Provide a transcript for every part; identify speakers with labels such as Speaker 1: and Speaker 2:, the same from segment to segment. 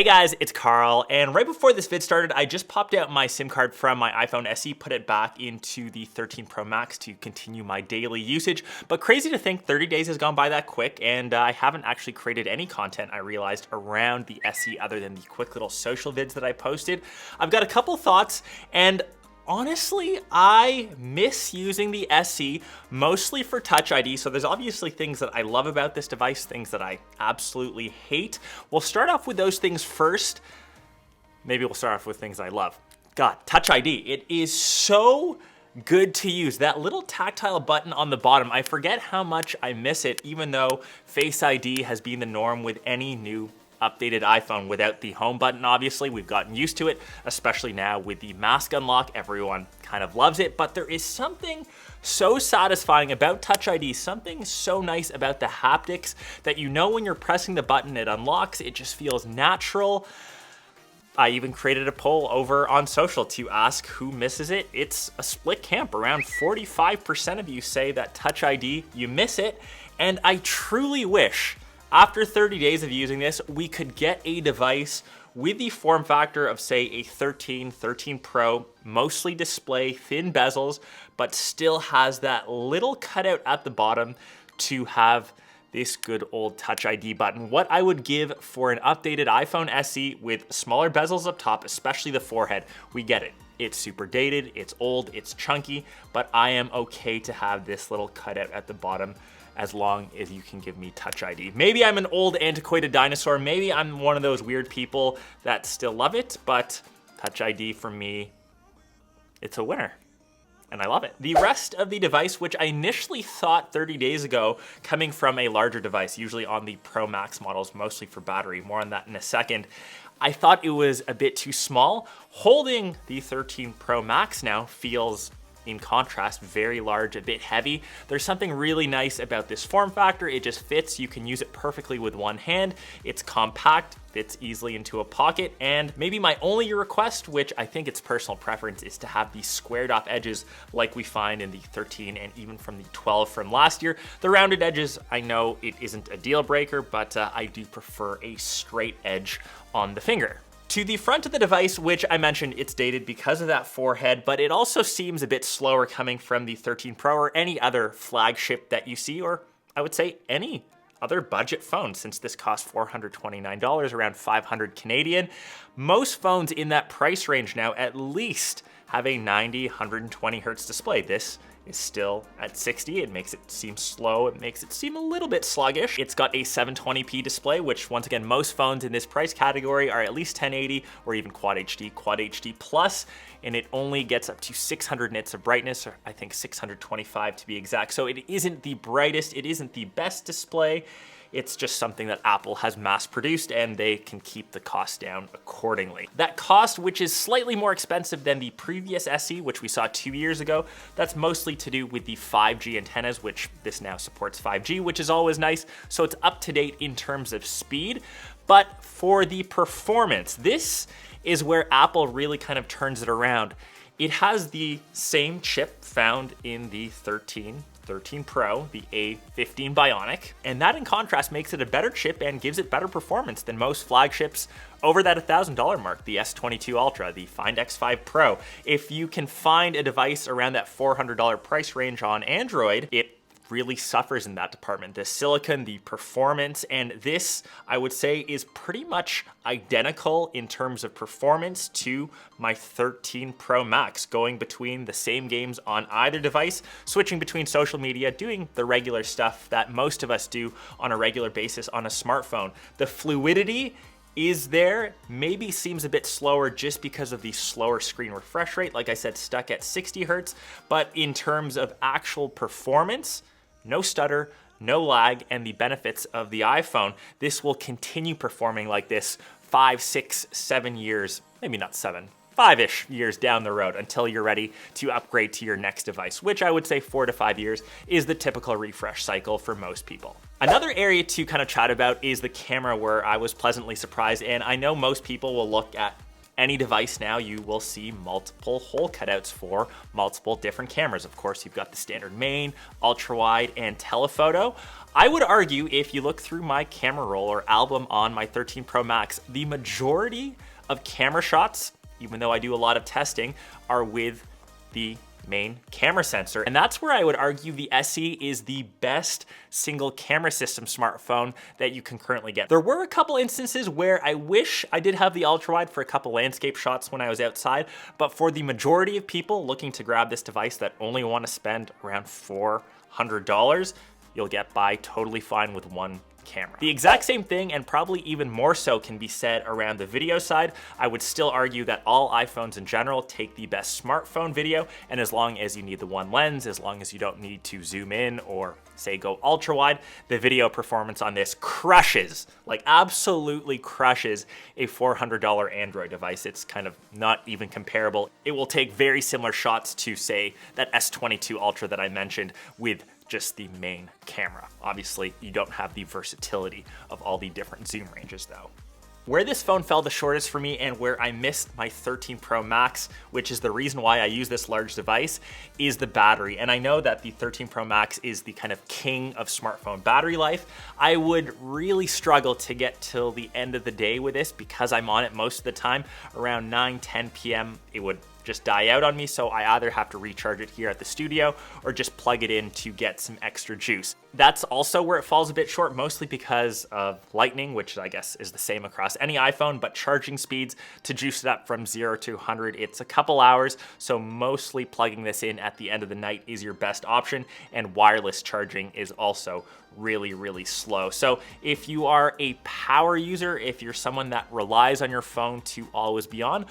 Speaker 1: Hey guys, it's Karl, and right before this vid started, I just popped out my SIM card from my iPhone SE, put it back into the 13 Pro Max to continue my daily usage. But crazy to think 30 days has gone by that quick, and I haven't actually created any content, I realized, around the SE other than the quick little social vids that I posted. I've got a couple thoughts, and honestly, I miss using the SE mostly for Touch ID. So there's obviously things that I love about this device, things that I absolutely hate. We'll start off with those things first. Maybe we'll start off with things I love. God, Touch ID. It is so good to use. That little tactile button on the bottom, I forget how much I miss it, even though Face ID has been the norm with any new updated iPhone without the home button. Obviously, we've gotten used to it, especially now with the mask unlock. Everyone kind of loves it, but there is something so satisfying about Touch ID, something so nice about the haptics that you know when you're pressing the button, it unlocks. It just feels natural. I even created a poll over on social to ask who misses it. It's a split camp. Around 45% of you say that Touch ID, you miss it. And I truly wish after 30 days of using this, we could get a device with the form factor of, say, a 13 Pro, mostly display, thin bezels, but still has that little cutout at the bottom to have this good old Touch ID button. What I would give for an updated iPhone SE with smaller bezels up top, especially the forehead, we get it. It's super dated, it's old, it's chunky, but I am okay to have this little cutout at the bottom as long as you can give me Touch ID. Maybe I'm an old antiquated dinosaur, maybe I'm one of those weird people that still love it, but Touch ID for me, it's a winner. And I love it. The rest of the device, which I initially thought 30 days ago, coming from a larger device, usually on the Pro Max models, mostly for battery, more on that in a second, I thought it was a bit too small. Holding the 13 Pro Max now feels, in contrast, very large, a bit heavy. There's something really nice about this form factor. It just fits. You can use it perfectly with one hand. It's compact, fits easily into a pocket, and maybe my only request, which I think it's personal preference, is to have these squared off edges like we find in the 13 and even from the 12 from last year. The rounded edges, I know it isn't a deal breaker, but I do prefer a straight edge on the finger. To the front of the device, which I mentioned it's dated because of that forehead, but it also seems a bit slower coming from the 13 Pro or any other flagship that you see, or I would say any other budget phone, since this costs $429, around 500 Canadian. Most phones in that price range now at least have a 90, 120 hertz display. This is still at 60. It makes it seem slow. It makes it seem a little bit sluggish. It's got a 720p display, which once again, most phones in this price category are at least 1080 or even Quad HD Plus, and it only gets up to 600 nits of brightness, or I think 625 to be exact. So it isn't the brightest, it isn't the best display. It's just something that Apple has mass produced and they can keep the cost down accordingly. That cost, which is slightly more expensive than the previous SE, which we saw 2 years ago, that's mostly to do with the 5G antennas, which this now supports 5G, which is always nice. So it's up to date in terms of speed. But for the performance, this is where Apple really kind of turns it around. It has the same chip found in the 13 Pro, the A15 Bionic, and that in contrast makes it a better chip and gives it better performance than most flagships over that $1,000 mark, the S22 Ultra, the Find X5 Pro. If you can find a device around that $400 price range on Android, it really suffers in that department. The silicon, the performance, and this, I would say, is pretty much identical in terms of performance to my 13 Pro Max, going between the same games on either device, switching between social media, doing the regular stuff that most of us do on a regular basis on a smartphone. The fluidity is there, maybe seems a bit slower just because of the slower screen refresh rate, like I said, stuck at 60 hertz, but in terms of actual performance, no stutter, no lag, and the benefits of the iPhone, this will continue performing like this 5, 6, 7 years, maybe not 7, 5-ish years down the road until you're ready to upgrade to your next device, which I would say 4 to 5 years is the typical refresh cycle for most people. Another area to kind of chat about is the camera, where I was pleasantly surprised, and I know most people will look at any device now, you will see multiple hole cutouts for multiple different cameras. Of course, you've got the standard main, ultra wide, and telephoto. I would argue if you look through my camera roll or album on my 13 Pro Max, the majority of camera shots, even though I do a lot of testing, are with the main camera sensor. And that's where I would argue the SE is the best single camera system smartphone that you can currently get. There were a couple instances where I wish I did have the ultra wide for a couple landscape shots when I was outside, but for the majority of people looking to grab this device that only want to spend around $400, you'll get by totally fine with one camera. The exact same thing, and probably even more so, can be said around the video side. I would still argue that all iPhones in general take the best smartphone video, and as long as you need the one lens, as long as you don't need to zoom in or say go ultra wide, the video performance on this crushes, like absolutely crushes, a $400 Android device. It's kind of not even comparable. It will take very similar shots to, say, that S22 Ultra that I mentioned with just the main camera. Obviously, you don't have the versatility of all the different zoom ranges though. Where this phone fell the shortest for me and where I missed my 13 Pro Max, which is the reason why I use this large device, is the battery. And I know that the 13 Pro Max is the kind of king of smartphone battery life. I would really struggle to get till the end of the day with this because I'm on it most of the time. Around 9-10 p.m. it would just die out on me, so I either have to recharge it here at the studio or just plug it in to get some extra juice. That's also where it falls a bit short, mostly because of lightning, which I guess is the same across any iPhone, but charging speeds to juice it up from 0 to 100, it's a couple hours, so mostly plugging this in at the end of the night is your best option, and wireless charging is also really, really slow. So if you are a power user, if you're someone that relies on your phone to always be on,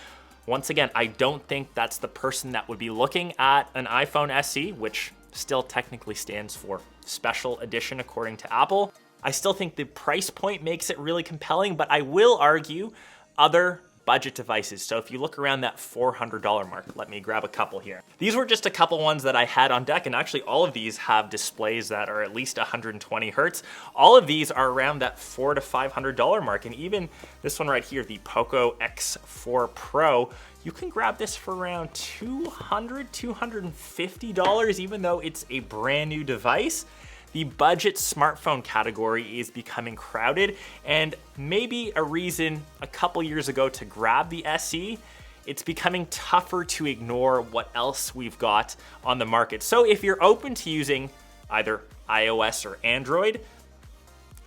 Speaker 1: once again, I don't think that's the person that would be looking at an iPhone SE, which still technically stands for special edition according to Apple. I still think the price point makes it really compelling, but I will argue other budget devices. So if you look around that $400 mark, let me grab a couple here. These were just a couple ones that I had on deck, and actually all of these have displays that are at least 120 Hertz. All of these are around that $400 to $500 mark, and even this one right here, the Poco X4 Pro, you can grab this for around $200, $250, even though it's a brand new device. The budget smartphone category is becoming crowded, and maybe a reason a couple years ago to grab the SE, it's becoming tougher to ignore what else we've got on the market. So if you're open to using either iOS or Android,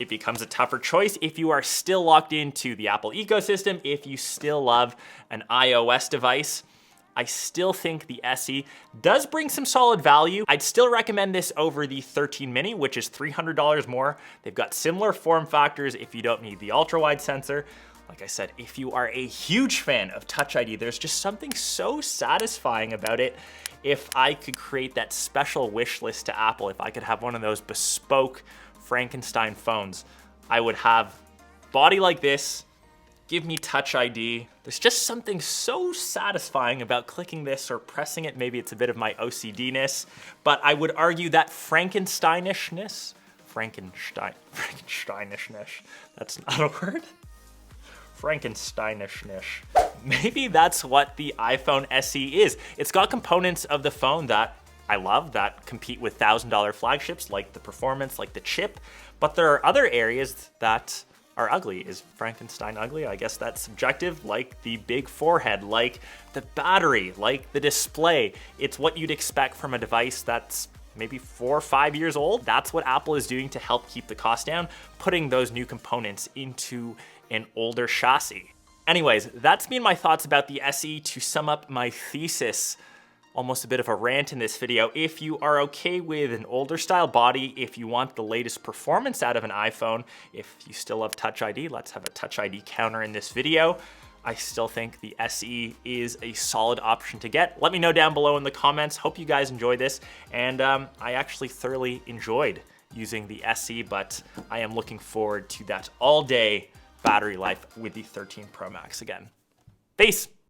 Speaker 1: it becomes a tougher choice. If you are still locked into the Apple ecosystem, if you still love an iOS device, I still think the SE does bring some solid value. I'd still recommend this over the 13 mini, which is $300 more. They've got similar form factors if you don't need the ultra wide sensor. Like I said, if you are a huge fan of Touch ID, there's just something so satisfying about it. If I could create that special wish list to Apple, if I could have one of those bespoke Frankenstein phones, I would have body like this, give me Touch ID. There's just something so satisfying about clicking this or pressing it. Maybe it's a bit of my OCD-ness, but I would argue that Frankensteinishness, that's not a word. Frankensteinishness. Maybe that's what the iPhone SE is. It's got components of the phone that I love, that compete with $1,000 flagships, like the performance, like the chip, but there are other areas that are ugly. Is Frankenstein ugly? I guess that's subjective, like the big forehead, like the battery, like the display. It's what you'd expect from a device that's maybe 4 or 5 years old. That's what Apple is doing to help keep the cost down, putting those new components into an older chassis. Anyways, that's been my thoughts about the SE. To sum up my thesis, almost a bit of a rant in this video. If you are okay with an older style body, if you want the latest performance out of an iPhone, if you still love Touch ID, let's have a Touch ID counter in this video. I still think the SE is a solid option to get. Let me know down below in the comments. Hope you guys enjoyed this. And I actually thoroughly enjoyed using the SE, but I am looking forward to that all day battery life with the 13 Pro Max again. Peace.